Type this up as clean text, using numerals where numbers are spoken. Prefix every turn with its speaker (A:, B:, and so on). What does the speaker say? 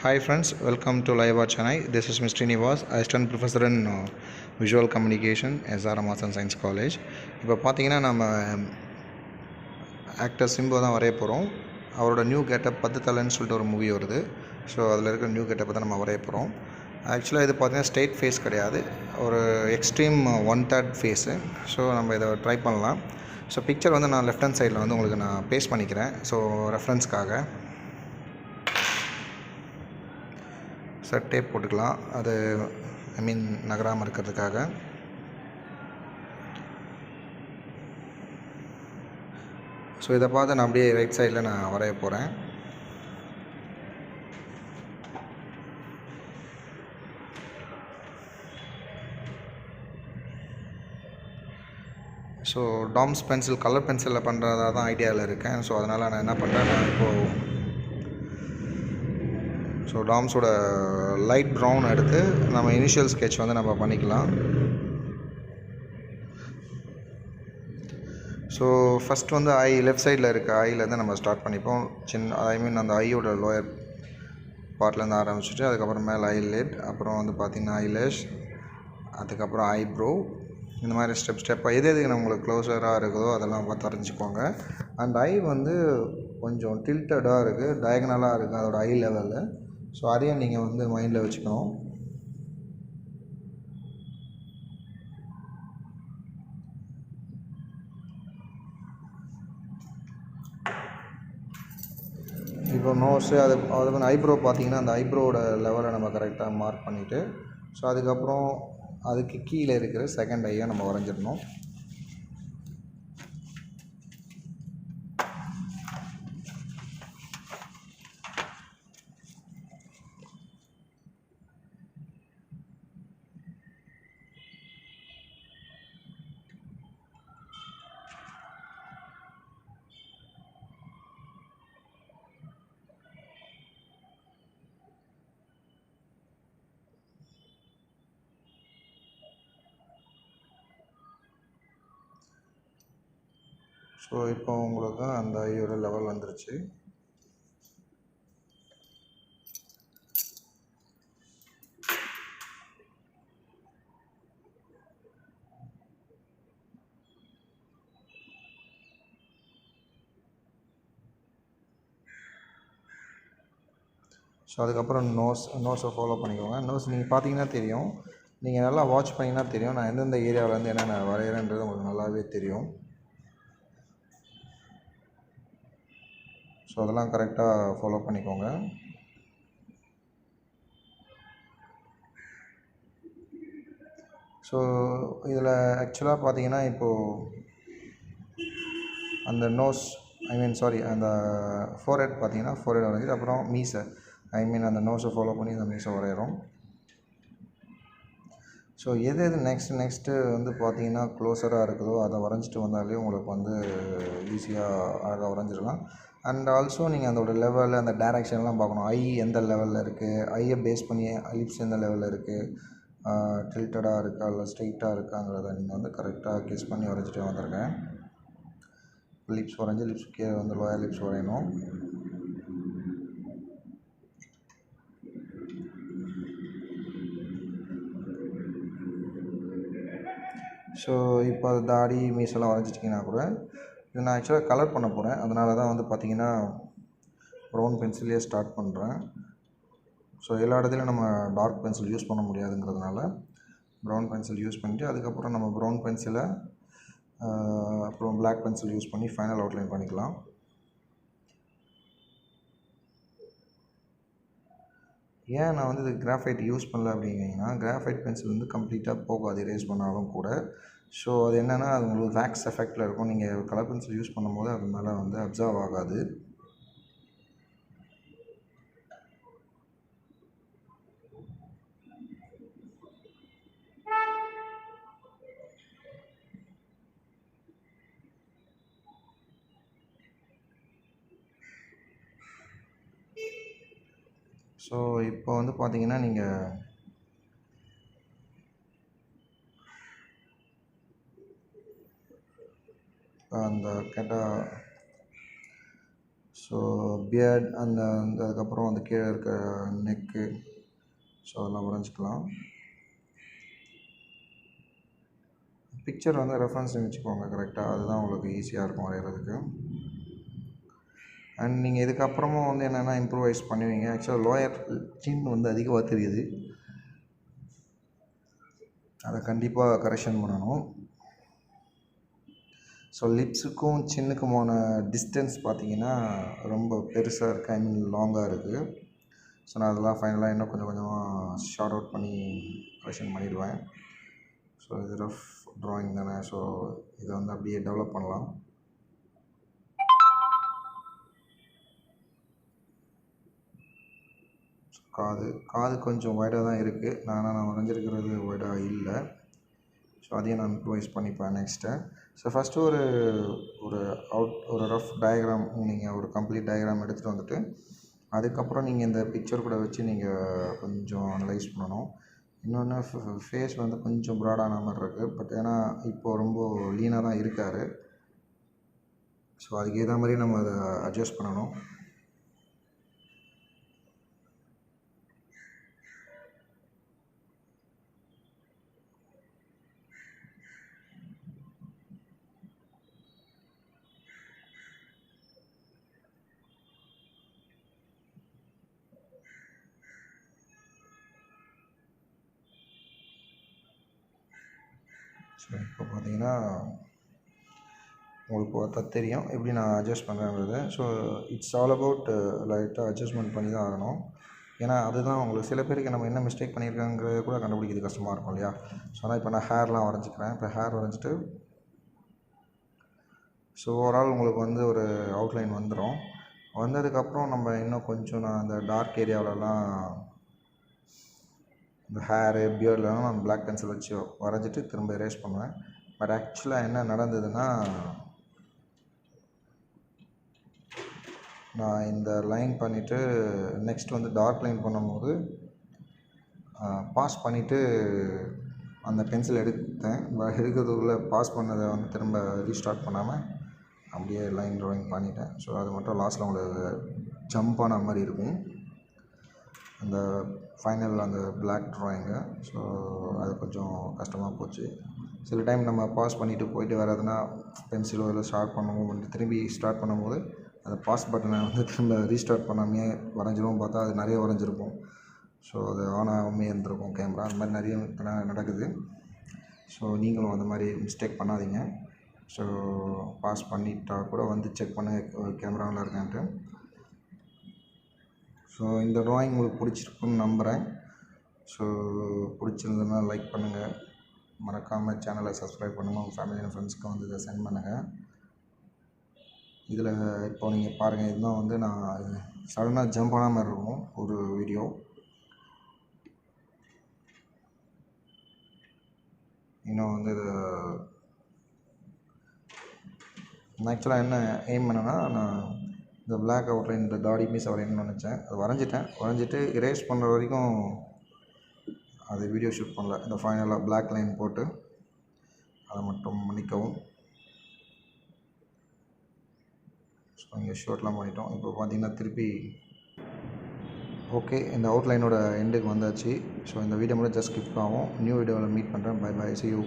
A: Hi friends, welcome to Live at Chennai. This is Mr. Nivas, Assistant Professor in Visual Communication, ARR Science College. இப்போ பார்த்தீங்கன்னா நம்ம actor Simbu தான் வரைய போகிறோம். அவரோட நியூ கெட்டப் பத்து தலைன்னு சொல்லிட்டு ஒரு மூவி வருது. ஸோ அதில் இருக்கிற நியூ கெட்டப்பை தான் நம்ம வரைய போகிறோம். ஆக்சுவலாக இது பார்த்தீங்கன்னா ஸ்ட்ரெயிட் ஃபேஸ் கிடையாது, ஒரு எக்ஸ்ட்ரீம் 1/3 ஃபேஸு. ஸோ நம்ம இதை ட்ரை பண்ணலாம். ஸோ பிக்சர் வந்து நான் லெஃப்ட் ஹேண்ட் சைடில் வந்து உங்களுக்கு நான் பேஸ்ட் பண்ணிக்கிறேன். ஸோ ரெஃபரன்ஸ்க்காக டேப் போட்டுக்கலாம், அது நகராமல் இருக்கிறதுக்காக. ஸோ இதை பார்த்து நான் அப்படியே ரைட் சைடில் நான் வரைய போகிறேன். ஸோ டாம்ஸ் பென்சில் கலர் பென்சிலில் பண்ணுறதா தான் ஐடியாவில் இருக்கேன். ஸோ அதனால் நான் என்ன பண்ணுறேன், நான் இப்போது டாம்ஸோட லைட் ப்ரௌன் எடுத்து நம்ம இனிஷியல் ஸ்கெட்ச் வந்து நம்ம பண்ணிக்கலாம். ஸோ ஃபஸ்ட் வந்து ஐ லெஃப்ட் சைடில் இருக்க ஐலேருந்து நம்ம ஸ்டார்ட் பண்ணிப்போம். அந்த ஐயோட லோயர் பார்ட்லேருந்து ஆரம்பிச்சுட்டு அதுக்கப்புறம் மேலே ஐலிட், அப்புறம் வந்து பார்த்திங்கன்னா ஐலேஷ், அதுக்கப்புறம் ஐப்ரோ. இந்த மாதிரி ஸ்டெப்பாக எது நம்மளுக்கு க்ளோஸராக இருக்குதோ அதெல்லாம் பார்த்து வரைஞ்சிக்கோங்க. அண்ட் ஐ வந்து கொஞ்சம் டில்ட்டடாக இருக்குது, டயகனலாக இருக்குது அதோட ஐ லெவலில். ஸோ அதையும் நீங்கள் வந்து மைண்டில் வச்சுக்கணும். இப்போ நோஸு அது வந்து ஐப்ரோ பார்த்திங்கன்னா அந்த ஐப்ரோவோட லெவலை நம்ம கரெக்டாக மார்க் பண்ணிவிட்டு, ஸோ அதுக்கப்புறம் அதுக்கு கீழே இருக்கிற செகண்ட் ஐயை நம்ம வரைஞ்சிடணும். ஸோ இப்போ உங்களுக்கு அந்த ஐயோட லெவல் வந்துருச்சு. ஸோ அதுக்கப்புறம் நோஸை ஃபாலோ பண்ணிக்கோங்க. நோஸ் நீங்கள் பார்த்தீங்கன்னா தெரியும், நீங்கள் நல்லா வாட்ச் பண்ணிங்கன்னா தெரியும் நான் எந்தெந்த ஏரியாவிலேருந்து என்னென்ன வரைகிறேன்றது உங்களுக்கு நல்லாவே தெரியும். ஸோ அதெல்லாம் கரெக்டாக ஃபாலோ பண்ணிக்கோங்க. ஸோ இதில் ஆக்சுவலாக பார்த்தீங்கன்னா இப்போது அந்த நோஸ் அந்த ஃபோர்ஹெட் பார்த்தீங்கன்னா ஃபோர்ஹெட் வரைஞ்சிட்டு அப்புறம் மீசை அந்த நோஸை ஃபாலோ பண்ணி அந்த மீசை வரைகிறோம். ஸோ எது நெக்ஸ்ட்டு வந்து பார்த்திங்கன்னா க்ளோஸராக இருக்குதோ அதை வரைஞ்சிட்டு வந்தாலே உங்களுக்கு வந்து ஈஸியாக அழகாக வரைஞ்சிடலாம். அண்ட் ஆல்சோ நீங்கள் அதோடய லெவலில் அந்த டைரெக்ஷன்லாம் பார்க்கணும். ஐ எந்த லெவலில் இருக்குது, ஐயை பேஸ் பண்ணி லிப்ஸ் எந்த லெவலில் இருக்குது, டில்ட்டடாக இருக்கா இல்லை ஸ்ட்ரெயிட்டாக இருக்காங்கிறத நீங்கள் வந்து கரெக்டாக கெஸ் பண்ணி வரைஞ்சிட்டு வந்துருக்கேன். லிப்ஸ் வரைஞ்சி லிப்ஸ் கீழே வந்து லோயர் லிப்ஸ் வரையணும். ஸோ இப்போ அது தாடி மீசெல்லாம் வரைஞ்சிட்டிங்கன்னா கூட இது நான் ஆக்சுவலாக கலர் பண்ண போகிறேன். அதனால தான் வந்து பார்த்திங்கன்னா ப்ரௌன் பென்சிலே ஸ்டார்ட் பண்ணுறேன். ஸோ எல்லா இடத்துலையும் நம்ம டார்க் பென்சில் யூஸ் பண்ண முடியாதுங்கிறதுனால ப்ரௌன் பென்சில் யூஸ் பண்ணிவிட்டு அதுக்கப்புறம் நம்ம ப்ரௌன் பென்சிலை அப்புறம் பிளாக் பென்சில் யூஸ் பண்ணி ஃபைனல் அவுட்லைன் பண்ணிக்கலாம். ஏன் நான் வந்து இது கிராஃபைட் யூஸ் பண்ணல அப்படிங்கன்னா, கிராஃபைட் பென்சில் வந்து கம்ப்ளீட்டாக போகாது எரேஸ் பண்ணாலும் கூட. ஸோ அது என்னென்னா அது உங்களுக்கு வேக்ஸ் எஃபெக்டில் இருக்கும். நீங்கள் கலர் பென்சில் யூஸ் பண்ணும்போது அது மேலே வந்து அப்சர்வ் ஆகாது. ஸோ இப்போ வந்து பார்த்திங்கன்னா நீங்கள் அந்த கேட்டால் ஸோ பியர்ட் அதுக்கப்புறம் அந்த கீழே இருக்க நெக்கு, ஸோ அதெல்லாம் வரைஞ்சிக்கலாம். பிக்சர் வந்து ரெஃபரன்ஸ் வச்சுக்கோங்க கரெக்டாக, அதுதான் உங்களுக்கு ஈஸியாக இருக்கும் வரைகிறதுக்கு. அண்ட் நீங்கள் இதுக்கப்புறமும் வந்து என்னென்னா இம்ப்ரூவைஸ் பண்ணுவீங்க. ஆக்சுவலாக லோயர் சின் வந்து அதிகமாக தெரியுது, அதை கண்டிப்பாக கரெக்ஷன் பண்ணணும். ஸோ லிப்ஸுக்கும் சின்னுக்குமான டிஸ்டன்ஸ் பார்த்திங்கன்னா ரொம்ப பெருசாக இருக்குது, ஐ மீன் லாங்காக இருக்குது. ஸோ நான் அதெல்லாம் ஃபைனலாக இன்னும் கொஞ்சம் கொஞ்சமாக ஷார்ட் அவுட் பண்ணி கரெக்ஷன் பண்ணிடுவேன். ஸோ இது ரஃப் ட்ராயிங் தானே, ஸோ இதை வந்து அப்படியே டெவலப் பண்ணலாம். காது கொஞ்சம் ஒய்டாக தான் இருக்குது, நான் வரைஞ்சிருக்கிறது ஒய்டாக இல்லை. ஸோ அதையும் நான் இம்ப்ரூவைஸ் பண்ணிப்பேன் நெக்ஸ்ட்டு. ஸோ ஃபஸ்ட்டு ஒரு ரஃப் டயக்ராம், நீங்கள் ஒரு கம்ப்ளீட் டயக்ராம் எடுத்துகிட்டு வந்துட்டு அதுக்கப்புறம் நீங்கள் இந்த பிக்சர் கூட வச்சு நீங்கள் கொஞ்சம் அனலைஸ் பண்ணணும். இன்னொன்று ஃபேஸ் வந்து கொஞ்சம் ப்ராடான மாதிரி இருக்குது, பட் ஏன்னா இப்போது ரொம்ப லீனாக தான் இருக்கார். ஸோ அதுக்கு ஏற்ற மாதிரி நம்ம அதை அட்ஜஸ்ட் பண்ணணும். ஸோ இப்போ பார்த்தீங்கன்னா உங்களுக்கு பார்த்தா தெரியும் எப்படி நான் அட்ஜஸ்ட் பண்ணுறேன்றது. ஸோ இட்ஸ் ஆல் அபவுட் லைட்டாக அட்ஜஸ்ட்மெண்ட் பண்ணி தான் ஆகணும். ஏன்னா அதுதான் உங்களுக்கு சில பேருக்கு நம்ம என்ன மிஸ்டேக் பண்ணியிருக்காங்கிறது கூட கண்டுபிடிக்கிறது கஷ்டமாக இருக்கும் இல்லையா. ஸோ ஆனால் இப்போ நான் ஹேர்லாம் வரைஞ்சிக்கிறேன். இப்போ ஹேர் வரைஞ்சிட்டு ஸோ ஓவரால் உங்களுக்கு வந்து ஒரு அவுட்லைன் வந்துடும். வந்ததுக்கப்புறம் நம்ம இன்னும் கொஞ்சம் நான் அந்த டார்க் ஏரியாவிலலாம் இந்த ஹேரு பியர்ட்லாம் நான் பிளாக் பென்சில் வச்சு வரைஞ்சிட்டு திரும்ப எரேஸ் பண்ணுவேன். பட் ஆக்சுவலாக என்ன நடந்ததுன்னா, நான் இந்த லைன் பண்ணிவிட்டு நெக்ஸ்ட் வந்து டார்க் லைன் பண்ணும்போது பாஸ் பண்ணிவிட்டு அந்த பென்சில் எடுத்தேன். எடுக்கிறதுக்குள்ளே பாஸ் பண்ணதை வந்து திரும்ப ரீஸ்டார்ட் பண்ணாமல் அப்படியே லைன் ட்ராயிங் பண்ணிட்டேன். ஸோ அது மட்டும் லாஸ்ட்டில் உங்களுக்கு ஜம்ப் ஆன மாதிரி இருக்கும் அந்த ஃபைனல் அந்த பிளாக் ட்ராயிங்கு. ஸோ அது கொஞ்சம் கஷ்டமாக போச்சு. சில டைம் நம்ம பாஸ் பண்ணிவிட்டு போயிட்டு வர்றதுனா பென்சிலோ இல்லை ஷார்ப் பண்ணவும் திரும்பி ஸ்டார்ட் பண்ணும்போது அந்த பாஸ் பட்டனை வந்து திரும்ப ரீஸ்டார்ட் பண்ணாமே வரைஞ்சிரும், பார்த்தா அது நிறைய வரைஞ்சிருக்கும். ஸோ அது ஆன் ஆகாமே இருந்திருக்கும் கேமரா. அந்த மாதிரி நிறைய நடக்குது. ஸோ நீங்களும் அந்த மாதிரி மிஸ்டேக் பண்ணாதீங்க. ஸோ பாஸ் பண்ணிட்டா கூட வந்து செக் பண்ண கேமரா நல்லா இருக்கான்ட்டு. ஸோ இந்த ட்ராயிங் உங்களுக்கு பிடிச்சிருக்குன்னு நம்புகிறேன். ஸோ பிடிச்சிருந்ததுன்னா லைக் பண்ணுங்கள், மறக்காமல் சேனலை சப்ஸ்கிரைப் பண்ணுங்கள், உங்கள் ஃபேமிலி அண்ட் ஃப்ரெண்ட்ஸ்க்கு வந்து இதை சென்ட் பண்ணுங்கள். இதில் இப்போ நீங்கள் பாருங்கள், இதுதான் வந்து நான் சடனாக ஜம்ப் ஆன மாதிரி இருக்கும் ஒரு வீடியோ. இன்னும் வந்து இது நான் ஆக்சுவலாக என்ன எய்ம் பண்ணேன்னா, நான் இந்த பிளாக் அவுட்லைன் இந்த தாடி மீஸ் வரையணும்னு நினச்சேன். அது வரைஞ்சிட்டு இரேஸ் பண்ணுற வரைக்கும் அது வீடியோ ஷூட் பண்ணல. இந்த ஃபைனலாக பிளாக் லைன் போட்டு அதை மட்டும் மன்னிக்கவும். ஸோ இங்கே ஷூட்லாம் பண்ணிட்டோம். இப்போ பார்த்தீங்கன்னா திருப்பி ஓகே, இந்த அவுட்லைனோட எண்டுக்கு வந்தாச்சு. ஸோ இந்த வீடியோ மட்டும் ஜஸ்ட் ஸ்கிப் ஆகும். நியூ வீடியோவில் மீட் பண்ணுறேன். Bye bye, see you.